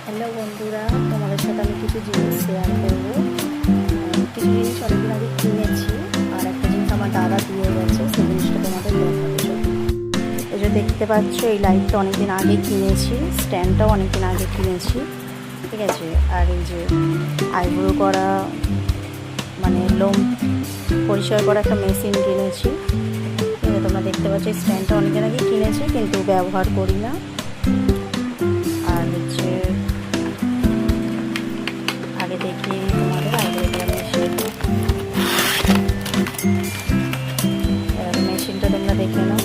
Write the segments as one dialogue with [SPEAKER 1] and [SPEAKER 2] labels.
[SPEAKER 1] Hello বন্ধুরা, তোমাদের সাথে আমি কিছু জিনিস শেয়ার করবো। কিছু জিনিস অনেকদিন আগে কিনেছি, আর একটা জিনিস আমার দাদা দিয়ে গেছে, সেই জিনিসটা তোমাদের দেখাবো। এই যে দেখতে পাচ্ছ, এই লাইটটা অনেকদিন আগে কিনেছি, স্ট্যান্ডটাও অনেকদিন আগে কিনেছি, ঠিক আছে। আর এই যে আইব্রো করা, মানে লোম পরিষ্কার করা একটা মেশিন কিনেছি, ঠিক আছে। তোমরা দেখতে পাচ্ছ এই স্ট্যান্ডটা অনেকদিন আগে কিনেছি, কিন্তু ব্যবহার করি না। আর হচ্ছে আগে দেখিয়ে তোমাদের আইব্রো করা মেশিনটা তোমরা দেখে নাও।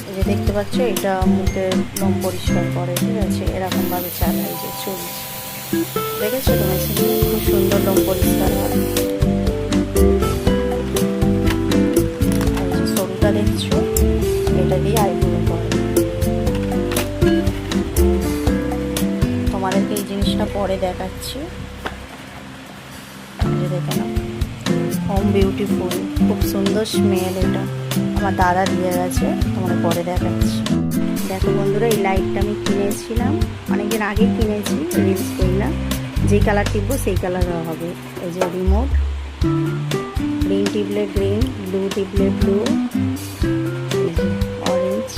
[SPEAKER 1] এই যে দেখতে পাচ্ছ, এটা মুখের লোম পরিষ্কার করে, ঠিক আছে। এরকমভাবে চালাই, যে চলছে, দেখেছো তো মেশিনটা খুব সুন্দর লোম পরিষ্কার হয়। আর যে সরুটা দেখছো, এটা দিয়ে আইব্রো করে। তোমাদেরকে এই জিনিসটা পরে দেখাচ্ছি, দেখে নাও। হোম বিউটিফুল, খুব সুন্দর স্মেল। এটা আমার দাদা দিয়ে গেছে, তোমাদের পরে দেখাচ্ছি। দেখো বন্ধুরা, এই লাইটটা আমি কিনেছিলাম অনেকদিন আগে কিনেছি, রিলস করি না। যেই কালার টিপবো সেই কালার হবে। এই যে রিমোট, গ্রিন টিপলে গ্রিন, ব্লু টিপলে blue, orange,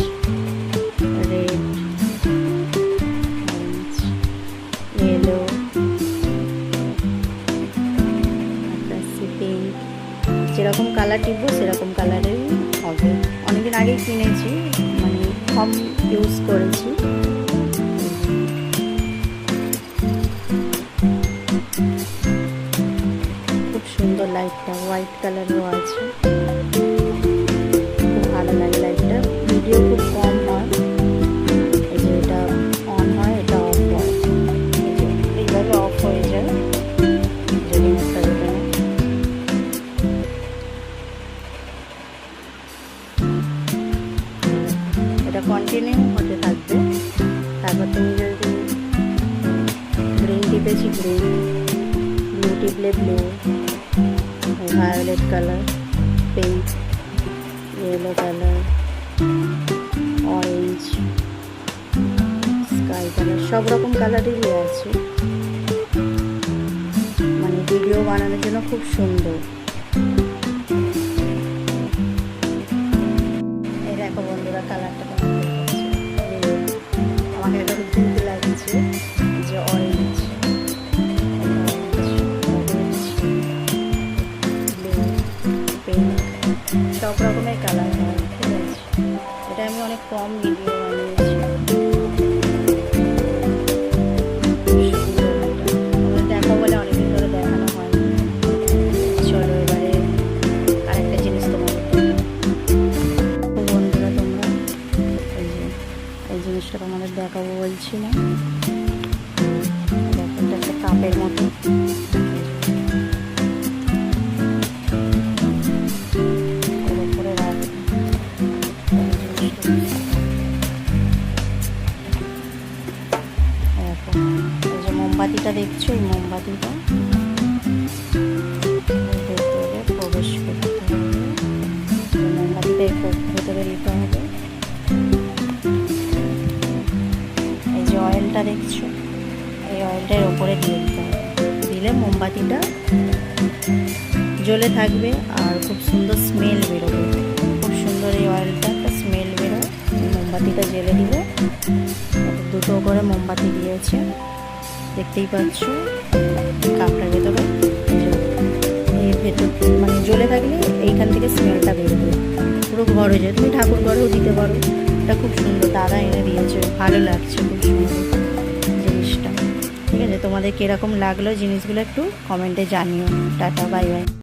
[SPEAKER 1] red, orange, yellow, pink. যেরকম কালার টিপবো সেরকম কালারেরই হবে। অনেকদিন আগে কিনেছি, মানে কম ইউজ করেছি। খুব সুন্দর লাইটটা, হোয়াইট কালারও আছে, খুব ভালো লাগে লাইটটা। ভিডিও খুব কম হয়। এই যে এটা অন হয়, এটা অফ হয়, এইভাবে অফ হয়ে যায়। যদি মুখটা দেখে নাও, এটা কন্টিনিউ হতে থাকবে। তারপর তুমি যদি গ্রিন টিপেছি গ্রিন, ব্লু টিপলে blue, violet colour, pink, yellow colour, orange, sky colour, সব রকম কালারেরই আছে। মানে ভিডিও বানানোর জন্য খুব সুন্দর। এই দেখো বন্ধুরা, কালারটা আমাকে একটা ধুতে লাগছে, যে অরেঞ্জ, সব রকমের কালার হয়, ঠিক আছে। এটা আমি অনেক কম ভিডিও বানিয়েছি। দেখা বলে অনেকদিন ধরে দেখানো হয়নি। চলো এবারে আরেকটা জিনিস তোমাদের বন্ধুরা, তোমরা এই জিনিসটা তোমাদের দেখাবো বলছিলাম। দেখো, এটা একটা কাপের মতো, মোমবাতিটা দেখছো, এই মোমবাতিটা ভেতরে প্রবেশ করতে হবে। মোমবাতিটা ভেতরে দিতে হবে। এই যে অয়েলটা দেখছো, এই অয়েলটা এর ওপরে দিয়ে দিতে হবে। দিলে মোমবাতিটা জ্বলে থাকবে, আর খুব সুন্দর স্মেল বেরোবে। খুব সুন্দর এই অয়েলটা, একটা স্মেল বেরোয়। মোমবাতিটা জ্বেলে দিলে, দুটো করে মোমবাতি দিয়েছে, দেখতেই পাচ্ছ। কাপটার ভেতরে এই ভেতর মানে জ্বলে থাকলে এইখান থেকে স্মেলটা বেরোবে, পুরো ঘরে যায়। তুমি ঠাকুর ঘরেও দিতে পারো। এটা খুব সুন্দর, দাদা এনে দিয়েছে, ভালো লাগছে, খুব সুন্দর জিনিসটা, ঠিক আছে। তোমাদের কীরকম লাগলো জিনিসগুলো একটু কমেন্টে জানিও। Tata, bye bye.